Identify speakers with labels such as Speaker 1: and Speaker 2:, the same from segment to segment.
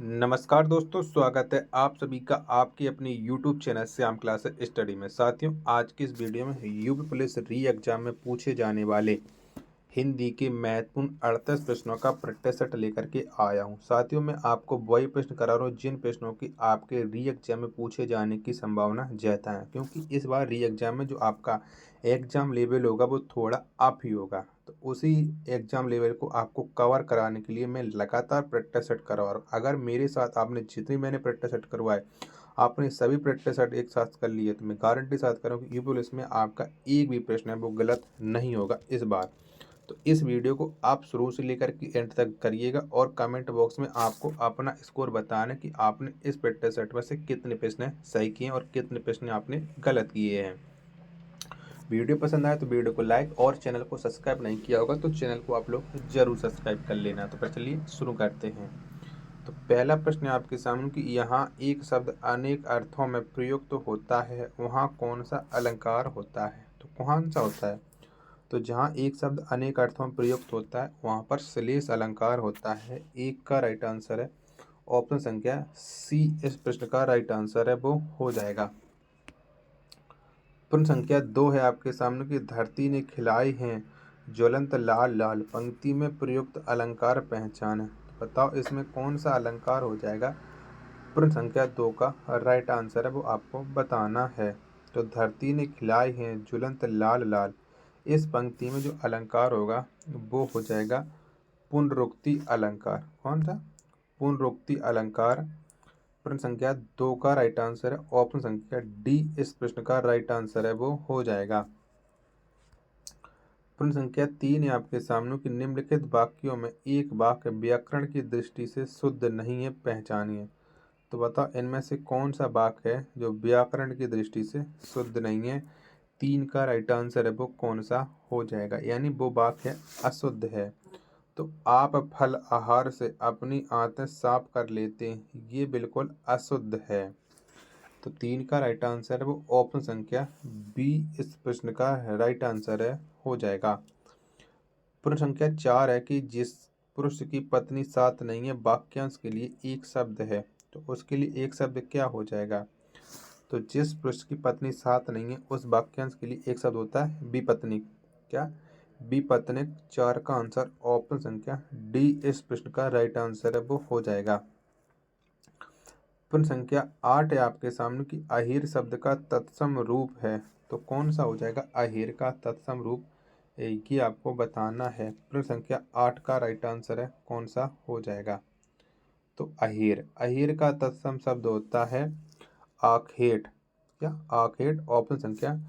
Speaker 1: नमस्कार दोस्तों, स्वागत है आप सभी का आपकी अपनी YouTube channel Shyam class study में। साथियों, आज की इस वीडियो में यूपी पुलिस री एग्जाम में पूछे जाने वाले हिंदी के महत्वपूर्ण 38 प्रश्नों का प्रैक्टिस सेट लेकर के आया हूं। साथियों, मैं आपको वही प्रश्न करा रहा हूं जिन प्रश्नों की आपके री एग्जाम में पूछे जाने की संभावना ज्यादा है, क्योंकि इस बार री एग्जाम में जो आपका एग्जाम लेवल होगा वो थोड़ा अप ही होगा। तो उसी एग्जाम लेवल को आपको कवर कराने के लिए मैं लगातार प्रैक्टिस सेट करवा रहा हूँ। अगर मेरे साथ आपने जितनी मैंने प्रैक्टिस सेट करवाए, आपने सभी प्रैक्टिस सेट एक साथ कर लिए, तो मैं गारंटी साथ करूँ कि यूपी पुलिस में आपका एक भी प्रश्न है वो गलत नहीं होगा इस बार। तो इस वीडियो को आप शुरू से लेकर के एंड तक करिएगा और कमेंट बॉक्स में आपको अपना स्कोर बताना कि आपने इस प्रैक्टिस सेट में से कितने प्रश्न सही किए और कितने प्रश्न आपने गलत किए हैं। वीडियो पसंद आए तो वीडियो को लाइक और चैनल को सब्सक्राइब नहीं किया होगा तो चैनल को आप लोग जरूर सब्सक्राइब कर लेना। तो फिर चलिए शुरू करते हैं। तो पहला प्रश्न है आपके सामने कि यहाँ एक शब्द अनेक अर्थों में प्रयुक्त होता है, वहाँ कौन सा अलंकार होता है? तो कौन सा होता है? तो जहाँ एक शब्द अनेक अर्थों में प्रयुक्त होता है वहाँ पर श्लेष अलंकार होता है। एक का राइट आंसर है ऑप्शन संख्या सी। इस प्रश्न का राइट आंसर है वो हो जाएगा। प्रश्न संख्या 2 है आपके सामने कि धरती ने खिलाई हैं ज्वलंत लाल लाल, पंक्ति में प्रयुक्त अलंकार पहचाने। तो बताओ इसमें कौन सा अलंकार हो जाएगा? प्रश्न संख्या 2 का राइट आंसर है वो आपको बताना है। तो धरती ने खिलाई हैं ज्वलंत लाल लाल, इस पंक्ति में जो अलंकार होगा वो हो जाएगा पुनरुक्ति अलंकार। कौन सा? पुनरुक्ति अलंकार। प्रश्न संख्या 2 का राइट आंसर है ऑप्शन संख्या डी। इस प्रश्न का राइट आंसर है वो हो जाएगा। प्रश्न संख्या 3 है आपके सामने कि निम्नलिखित वाक्यों में एक वाक्य व्याकरण की दृष्टि से शुद्ध नहीं है, पहचानिए। तो बताओ इनमें से कौन सा वाक्य है जो व्याकरण की दृष्टि से शुद्ध नहीं है? 3 का राइट आंसर है वो कौन सा हो जाएगा, यानी वो वाक्य अशुद्ध है। तो आप फल आहार से अपनी आंतें साफ कर लेते हैं, ये बिल्कुल अशुद्ध है। तो 3 का राइट आंसर है वो ऑप्शन संख्या बी। इस प्रश्न का राइट आंसर है हो जाएगा। प्रश्न संख्या 4 है कि जिस पुरुष की पत्नी साथ नहीं है, वाक्यांश के लिए एक शब्द है, तो उसके लिए एक शब्द क्या हो जाएगा? तो जिस पुरुष की पत्नी साथ नहीं है उस वाक्यांश के लिए एक शब्द होता है विपत्निक। क्या? विपत्निक। 4 का आंसर ऑप्शन संख्या डी। इस प्रश्न का राइट आंसर है वो हो जाएगा। प्रश्न संख्या 8 है आपके सामने कि अहीर शब्द का तत्सम रूप है, तो कौन सा हो जाएगा अहीर का तत्सम रूप? ये आपको बताना है। प्रश्न संख्या 8 का राइट आंसर है कौन सा हो जाएगा? तो अहीर। अहीर का तत्सम शब्द होता है आखेट। क्या? आखेट। ऑप्शन संख्या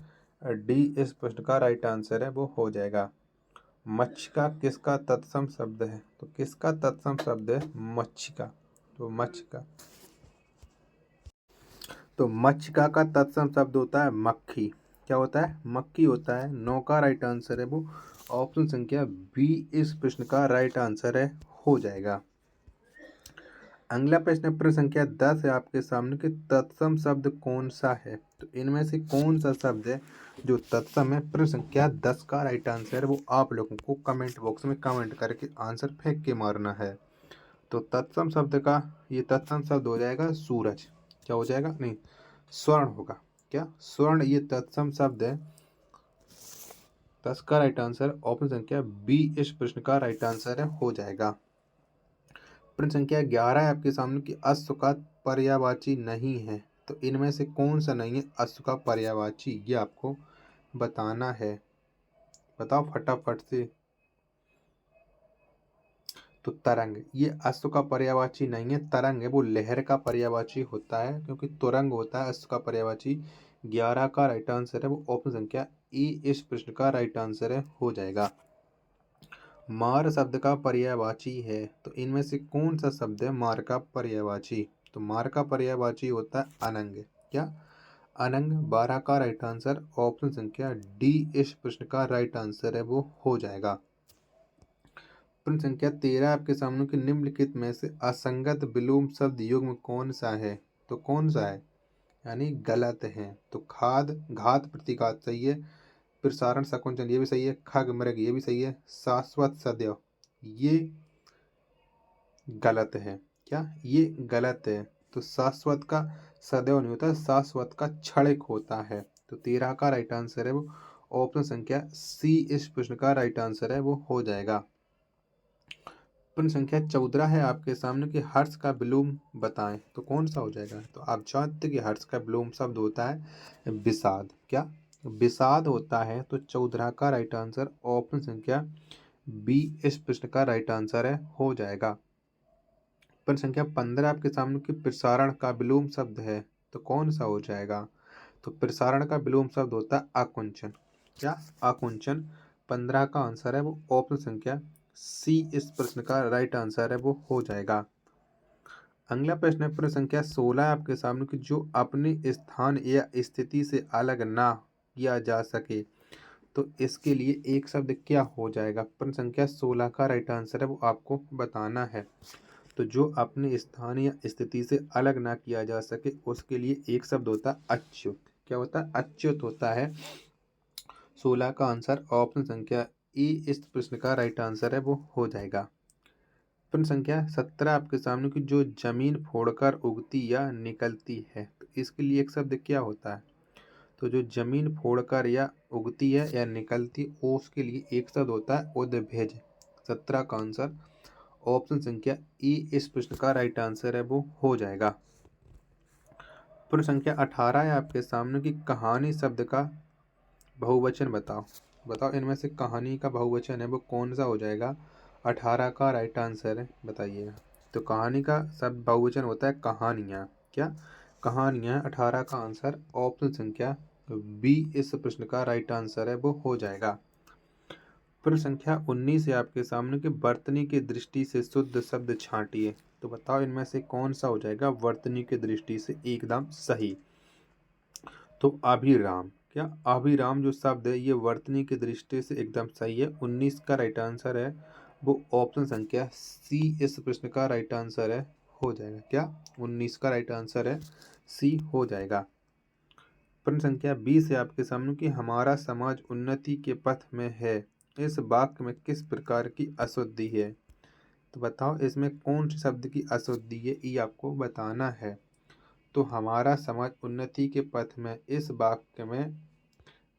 Speaker 1: डी। इस प्रश्न का राइट आंसर है वो हो जाएगा। मच्छिका किसका तत्सम शब्द है? तो किसका तत्सम शब्द है मच्छिका? तो मच्छिका। तो मच्छिका का तत्सम शब्द होता है मक्खी। क्या होता है? मक्खी होता है। 9 का राइट आंसर है वो ऑप्शन संख्या बी। इस प्रश्न का राइट आंसर है हो जाएगा। अगला प्रश्न प्रश्न संख्या 10 है आपके सामने कि तत्सम शब्द कौन सा है? तो इनमें से कौन सा शब्द है जो तत्सम है? प्रश्न संख्या 10 का राइट आंसर है वो आप लोगों को कमेंट बॉक्स में कमेंट करके आंसर फेंक के मारना है। तो तत्सम शब्द का ये तत्सम शब्द हो जाएगा सूरज। क्या हो जाएगा? नहीं, स्वर्ण होगा। क्या? स्वर्ण ये तत्सम शब्द है। 10 का राइट आंसर ऑप्शन संख्या बी। इस प्रश्न का राइट आंसर है हो जाएगा। प्रश्न संख्या 11 है आपके सामने कि अश्व का पर्यायवाची नहीं है, तो इनमें से कौन सा नहीं है अश्व का पर्यायवाची? ये आपको बताना है। बताओ फटाफट से। तो तरंग ये अश्व का पर्यायवाची नहीं है, तरंग है वो लहर का पर्यायवाची होता है, क्योंकि तुरंग होता है अश्व का पर्यायवाची। 11 का राइट आंसर है वो ऑप्शन संख्या ए। इस प्रश्न का राइट आंसर है हो जाएगा। मार शब्द का पर्यायवाची है, तो इनमें से कौन सा शब्द है मार का पर्यायवाची? तो मार का पर्यायवाची होता है अनंग। क्या? अनंग। 12 का राइट आंसर ऑप्शन संख्या डी। इस प्रश्न का राइट आंसर है वो हो जाएगा। प्रश्न संख्या 13 आपके सामने कि निम्नलिखित में से असंगत विलोम शब्द युग्म कौन सा है? तो कौन सा है यानी गलत है? तो खाद घात प्रतिघात सही है, प्रसारण शकुंतल ये भी सही है, खग मृग ये भी सही है, शाश्वत सदैव ये गलत है। क्या ये गलत है। तो शाश्वत का सदैव नहीं होता, शाश्वत का क्षणिक होता है। तो 13 का राइट आंसर है वो ऑप्शन संख्या सी इस प्रश्न का राइट आंसर है वो हो जाएगा। प्रश्न संख्या 14 है आपके सामने कि हर्ष का विलोम बताएं, तो कौन सा हो जाएगा। तो आप जानते कि हर्ष का विलोम शब्द होता है विषाद। क्या विषाद होता है। तो 14 का राइट आंसर ऑप्शन संख्या बी इस प्रश्न का राइट आंसर है हो जाएगा। प्रश्न संख्या 15 आपके सामने कि प्रसारण का विलोम शब्द है, तो कौन सा हो जाएगा। तो प्रसारण का विलोम शब्द होता है आकुंचन। क्या आकुंचन। 15 का आंसर है वो ऑप्शन संख्या सी इस प्रश्न का राइट आंसर है वो हो जाएगा। अगला प्रश्न है प्रश्न संख्या 16 आपके सामने कि जो अपने स्थान या स्थिति से अलग ना किया जा सके, तो इसके लिए एक शब्द क्या हो जाएगा। प्रश्न संख्या 16 का राइट आंसर है वो आपको बताना है। तो जो अपने स्थान या स्थिति से अलग ना किया जा सके उसके लिए एक शब्द होता है अच्युत। क्या होता है अच्युत होता है। 16 का आंसर ऑप्शन संख्या ई इस प्रश्न का राइट आंसर है वो हो जाएगा। प्रश्न संख्या 17 आपके सामने की जो जमीन फोड़कर उगती या निकलती है, तो इसके लिए एक शब्द क्या होता है। तो जो जमीन फोड़कर या उगती है या निकलती उसके लिए एक शब्द होता है उद्भिज। 17 का आंसर ऑप्शन संख्या ई इस प्रश्न का राइट आंसर है वो हो जाएगा। प्रश्न संख्या 18 है आपके सामने की कहानी शब्द का बहुवचन बताओ। बताओ इनमें से कहानी का बहुवचन है वो कौन सा हो जाएगा। 18 का राइट आंसर है बताइएगा। तो कहानी का शब्द बहुवचन होता है कहानियाँ। क्या कहानियाँ। 18 का आंसर ऑप्शन संख्या बी इस प्रश्न का राइट आंसर है वो हो जाएगा। प्रश्न संख्या 19 है आपके सामने कि वर्तनी की दृष्टि से शुद्ध शब्द छांटिए, तो बताओ इनमें से कौन सा हो जाएगा वर्तनी की दृष्टि से एकदम सही। तो अभिराम। क्या अभिराम जो शब्द है ये वर्तनी की दृष्टि से एकदम सही है। 19 का राइट आंसर है वो ऑप्शन संख्या सी इस प्रश्न का राइट आंसर है हो जाएगा। क्या 19 का राइट आंसर है सी हो जाएगा। प्रश्न संख्या 20 है आपके सामने कि हमारा समाज उन्नति के पथ में है, इस वाक्य में किस प्रकार की अशुद्धि है। तो बताओ इसमें कौन से शब्द की अशुद्धि है ये आपको बताना है। तो हमारा समाज उन्नति के पथ में इस वाक्य में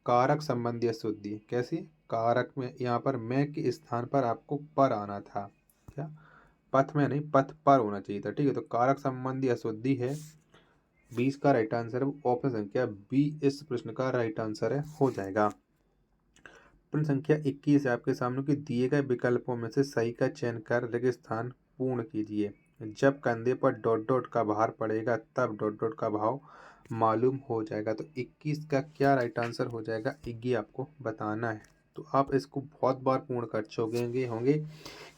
Speaker 1: कारक संबंधी अशुद्धि है। कैसी कारक में यहाँ पर मैं के स्थान पर आपको पर आना था। क्या पथ में नहीं पथ पर होना चाहिए था। ठीक है तो कारक संबंधी अशुद्धि है। 20 का राइट आंसर है ऑप्शन संख्या बी इस प्रश्न का राइट आंसर है हो जाएगा। प्रश्न संख्या 21 है आपके सामने कि दिए गए विकल्पों में से सही का चयन कर रिक्त स्थान पूर्ण कीजिए। जब कंधे पर डॉट डॉट का भार पड़ेगा तब डॉट डॉट का भाव मालूम हो जाएगा। तो 21 का क्या राइट आंसर हो जाएगा ये आपको बताना है। तो आप इसको बहुत बार पूर्ण कर चुके होंगे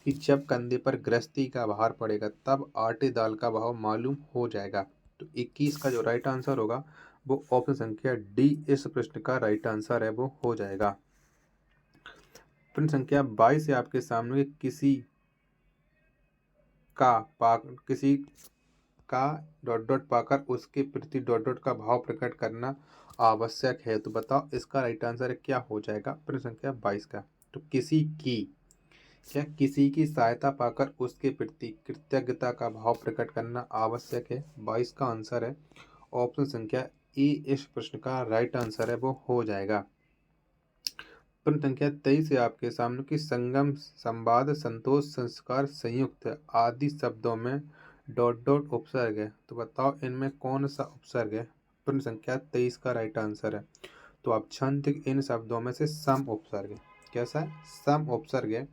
Speaker 1: कि जब कंधे पर गृहस्थी का भार पड़ेगा तब आटे दाल का भाव मालूम हो जाएगा। तो 21 का जो राइट आंसर होगा वो ऑप्शन संख्या डी इस प्रश्न का राइट आंसर है वो हो जाएगा। प्रश्न संख्या 22 है आपके सामने किसी का डॉट डॉट पाकर उसके प्रति डॉट डॉट का भाव प्रकट करना आवश्यक है। तो बताओ इसका राइट आंसर क्या हो जाएगा प्रश्न संख्या 22 का। तो किसी की। क्या किसी की सहायता पाकर उसके प्रति कृतज्ञता का भाव प्रकट करना आवश्यक है। 22 का आंसर है ऑप्शन संख्या ए इस प्रश्न का राइट आंसर है वो हो जाएगा। प्रश्न संख्या 23 है आपके सामने कि संगम संवाद संतोष संस्कार संयुक्त आदि शब्दों में डॉट डॉट उपसर्ग है। तो बताओ इनमें कौन सा उपसर्ग है। प्रश्न संख्या 23 का राइट आंसर है। तो आप छंद इन शब्दों में से सम उपसर्ग है। कैसा है सम उपसर्ग है।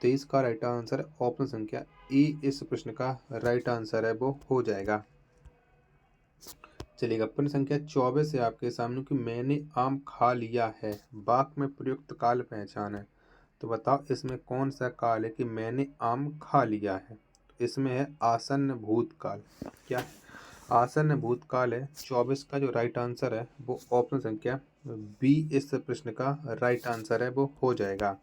Speaker 1: 23 का राइट आंसर है ऑप्शन संख्या ई इस प्रश्न का राइट आंसर है वो हो जाएगा। चलिएगा प्रश्न संख्या 24 है आपके सामने कि मैंने आम खा लिया है वाक्य में प्रयुक्त काल पहचाने। तो बताओ इसमें कौन सा काल है कि मैंने आम खा लिया है। तो इसमें है आसन्न भूतकाल। क्या आसन्न भूतकाल है। 24 का जो राइट आंसर है वो ऑप्शन संख्या बी इस प्रश्न का राइट आंसर है वो हो जाएगा।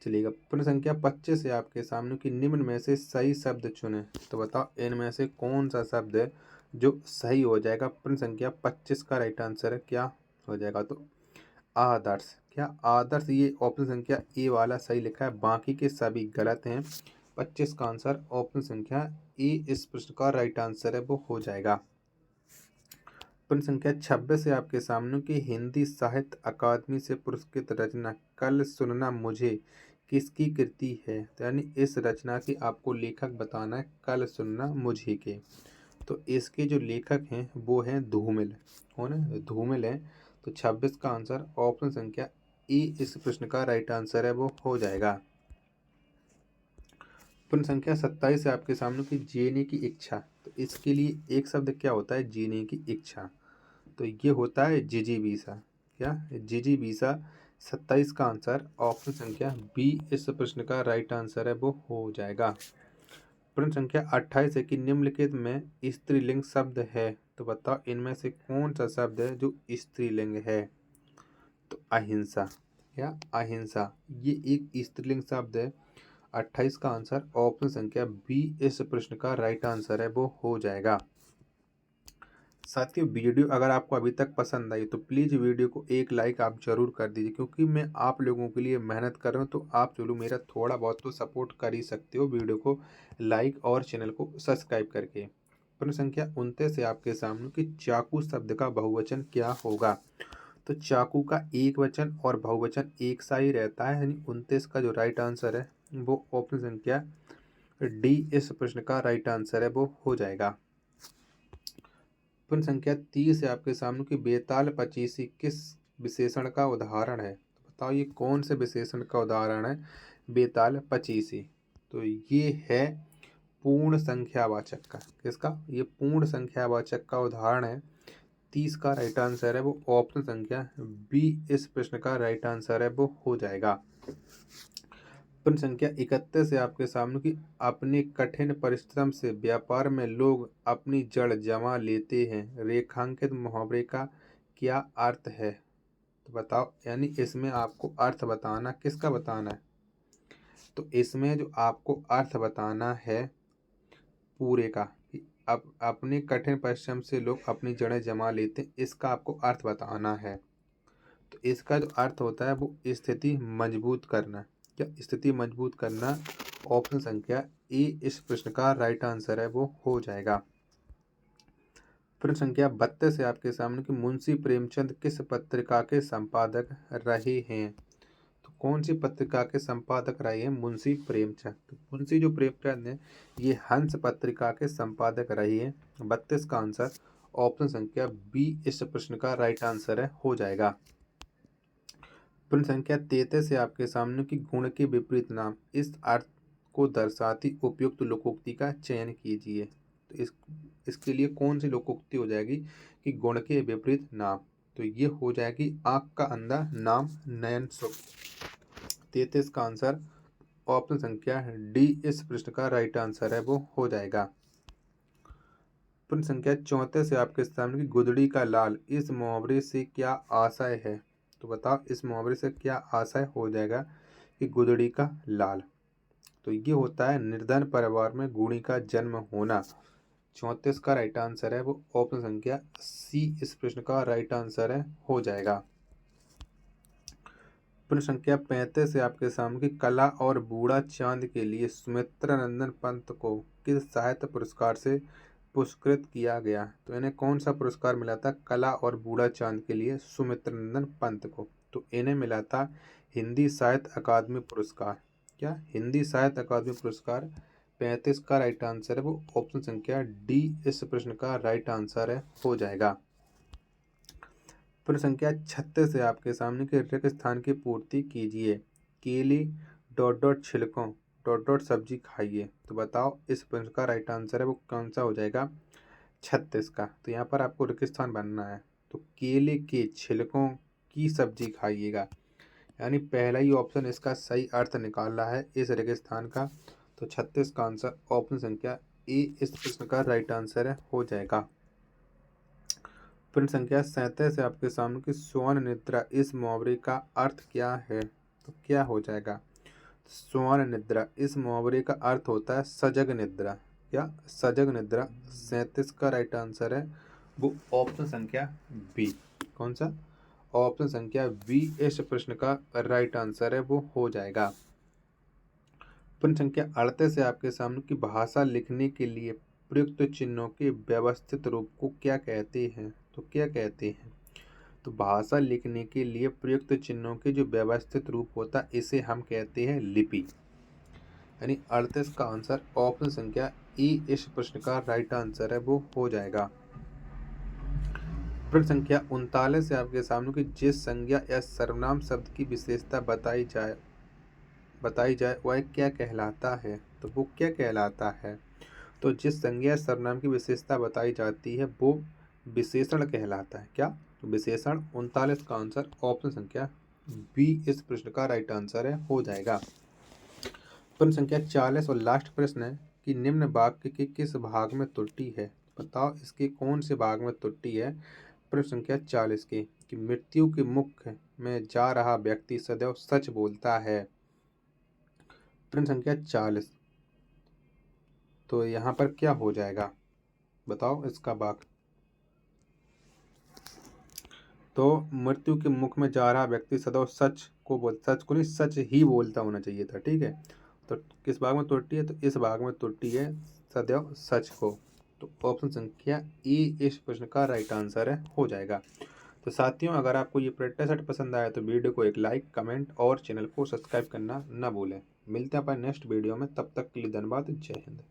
Speaker 1: चलिएगा प्रश्न संख्या 25 है आपके सामने कि निम्न में से सही शब्द चुने। तो बताओ इनमें से कौन सा शब्द है जो सही हो जाएगा। प्रश्न संख्या 25 का राइट आंसर है क्या हो जाएगा। तो आदर्श। क्या आदर्श ये ऑप्शन संख्या ए वाला सही लिखा है, बाकी के सभी गलत हैं। 25 का आंसर ऑप्शन संख्या ए इस प्रश्न का राइट आंसर है वो हो जाएगा। प्रश्न संख्या 26 है आपके सामने कि हिंदी साहित्य अकादमी से पुरस्कृत रचना कल सुनना मुझे किसकी कृति है। तो यानी इस रचना के आपको लेखक बताना है, कल सुनना मुझे के। तो इसके जो लेखक हैं वो हैं धूमिल, हो ना, धूमिल हैं। तो 26 का आंसर ऑप्शन संख्या ए इस प्रश्न का राइट आंसर है वो हो जाएगा। प्रश्न संख्या 27 है आपके सामने कि जीने की इच्छा। तो इसके लिए एक शब्द क्या होता है, जीने की इच्छा। तो ये होता है जिजीविसा। क्या, जिजीविसा। 27 का आंसर ऑप्शन संख्या बी इस प्रश्न का राइट आंसर है वो हो जाएगा। प्रश्न संख्या 28 है कि निम्नलिखित में स्त्रीलिंग शब्द है। तो बताओ इनमें से कौन सा शब्द है जो स्त्रीलिंग है। तो अहिंसा, या अहिंसा, ये एक स्त्रीलिंग शब्द है। 28 का आंसर ऑप्शन संख्या बी इस प्रश्न का राइट आंसर है वो हो जाएगा। साथियों, वीडियो अगर आपको अभी तक पसंद आई तो प्लीज़ वीडियो को एक लाइक आप जरूर कर दीजिए, क्योंकि मैं आप लोगों के लिए मेहनत कर रहा हूँ। तो आप चलो मेरा थोड़ा बहुत तो सपोर्ट कर ही सकते हो वीडियो को लाइक और चैनल को सब्सक्राइब करके। प्रश्न संख्या 29 है आपके सामने कि चाकू शब्द का बहुवचन क्या होगा। तो चाकू का एक वचन और बहुवचन एक सा ही रहता है, यानी 29 का जो राइट आंसर है वो ऑप्शन संख्या डी इस प्रश्न का राइट आंसर है वो हो जाएगा। प्रश्न संख्या 30 है आपके सामने कि बेताल पचीसी किस विशेषण का उदाहरण है। तो बताओ ये कौन से विशेषण का उदाहरण है बेताल पचीसी। तो ये है पूर्ण संख्यावाचक का। किसका, ये पूर्ण संख्यावाचक का उदाहरण है। 30 का राइट आंसर है वो ऑप्शन संख्या बी इस प्रश्न का राइट आंसर है वो हो जाएगा। प्रश्न संख्या 31 है आपके सामने कि अपने कठिन परिश्रम से व्यापार में लोग अपनी जड़ जमा लेते हैं, रेखांकित मुहावरे का क्या अर्थ है। तो बताओ, यानी इसमें आपको अर्थ बताना, किसका बताना है। तो इसमें जो आपको अर्थ बताना है पूरे का, कि अब अपने कठिन परिश्रम से लोग अपनी जड़ें जमा लेते हैं, इसका आपको अर्थ बताना है। तो इसका जो अर्थ होता है वो स्थिति मजबूत करना। क्या, स्थिति मजबूत करना। ऑप्शन संख्या ए इस प्रश्न का राइट आंसर है वो हो जाएगा। प्रश्न संख्या 32 है आपके सामने कि मुंशी प्रेमचंद किस पत्रिका के संपादक रहे हैं। तो कौन सी पत्रिका के संपादक रहे हैं मुंशी प्रेमचंद। तो मुंशी जो प्रेमचंद है ये हंस पत्रिका के संपादक रहे हैं। 32 का आंसर ऑप्शन संख्या बी इस प्रश्न का राइट आंसर है हो जाएगा। प्रश्न संख्या 33 है आपके सामने कि गुण के विपरीत नाम इस अर्थ को दर्शाती उपयुक्त लोकोक्ति का चयन कीजिए। तो इसके लिए कौन सी लोकोक्ति हो जाएगी कि गुण के विपरीत नाम। तो ये हो जाएगी आँख का अंधा नाम नयन सुख। 33 का आंसर ऑप्शन संख्या डी इस प्रश्न का राइट आंसर है वो हो जाएगा। प्रश्न संख्या 34 है आपके सामने कि गुदड़ी का लाल इस मुहावरे से क्या आशय है। तो बताओ इस मुहावरे से क्या आशय हो जाएगा कि गुदड़ी का लाल। तो ये होता है निर्धन परिवार में गुणी का जन्म होना। 34 का राइट आंसर है वो ऑप्शन संख्या सी इस प्रश्न का राइट आंसर है हो जाएगा। प्रश्न संख्या 35 है आपके सामने कि कला और बूढ़ा चांद के लिए सुमित्रा नंदन पंत को किस साहित्य पुरस्कार से पुरस्कृत किया गया। तो इन्हें कौन सा पुरस्कार मिला था कला और बूढ़ा चांद के लिए सुमित्रा नंदन पंत को। तो इन्हें मिला था हिंदी साहित्य अकादमी पुरस्कार। क्या, हिंदी साहित्य अकादमी पुरस्कार। 35 का राइट आंसर है वो ऑप्शन संख्या डी इस प्रश्न का राइट आंसर है हो जाएगा। प्रश्न संख्या 36 है आपके सामने कि रिक्त स्थान की पूर्ति कीजिए। केले डॉट डॉट छिलकों डॉट डॉट सब्जी खाइए। तो बताओ इस प्रश्न का राइट आंसर है वो कौन सा हो जाएगा 36 का। तो यहाँ पर आपको रिक्त स्थान बनना है। तो केले के छिलकों की सब्जी खाइएगा, यानी पहला ही ऑप्शन इसका सही अर्थ निकाल रहा है इस रिक्त स्थान का। तो 36 का आंसर ऑप्शन संख्या ए इस प्रश्न का राइट आंसर है हो जाएगा। प्रश्न संख्या 37 है आपके सामने कि स्वर्ण निद्रा इस मुहावरे का अर्थ क्या है। तो क्या हो जाएगा स्वर्ण निद्रा इस मुहावरे का अर्थ होता है सजग निद्रा। क्या, सजग निद्रा। 37 का राइट आंसर है वो ऑप्शन संख्या बी। कौन सा, ऑप्शन संख्या बी इस प्रश्न का राइट आंसर है वो हो जाएगा। प्रश्न संख्या 38 है आपके सामने कि भाषा लिखने के लिए प्रयुक्त चिन्हों के व्यवस्थित रूप को क्या कहते हैं। तो क्या कहते हैं, तो भाषा लिखने के लिए प्रयुक्त चिन्हों के जो व्यवस्थित रूप होता है इसे हम कहते हैं लिपि। यानी 38 का आंसर ऑप्शन संख्या ई इस प्रश्न का राइट आंसर है, वो हो जाएगा। प्रश्न संख्या 39 है आपके सामने कि जिस संज्ञा या सर्वनाम शब्द की विशेषता बताई जाए वह क्या कहलाता है। तो वो क्या कहलाता है, तो जिस संज्ञा या सर्वनाम की विशेषता बताई जाती है वो विशेषण कहलाता है। क्या, तो विशेषण। 39 का आंसर ऑप्शन संख्या बी इस प्रश्न का राइट आंसर है, हो जाएगा। प्रश्न संख्या 40 और लास्ट प्रश्न है कि निम्न वाक्य के किस भाग में त्रुटि है। बताओ इसके कौन से भाग में त्रुटि है। प्रश्न संख्या 40 की कि मृत्यु के मुख में जा रहा व्यक्ति सदैव सच बोलता है। प्रश्न संख्या 40, तो यहाँ पर क्या हो जाएगा, बताओ इसका भाग। तो मृत्यु के मुख में जा रहा व्यक्ति सदैव सच को नहीं सच ही बोलता होना चाहिए था, ठीक है। तो किस भाग में त्रुटि है, तो इस भाग में त्रुटि है सदैव सच को। तो ऑप्शन संख्या ई इस प्रश्न का राइट आंसर है, हो जाएगा। तो साथियों, अगर आपको ये प्रैक्टिस सेट पसंद आया तो वीडियो को एक लाइक, कमेंट और चैनल को सब्सक्राइब करना ना भूलें। मिलते हैं अपन नेक्स्ट वीडियो में, तब तक के लिए धन्यवाद। जय हिंद।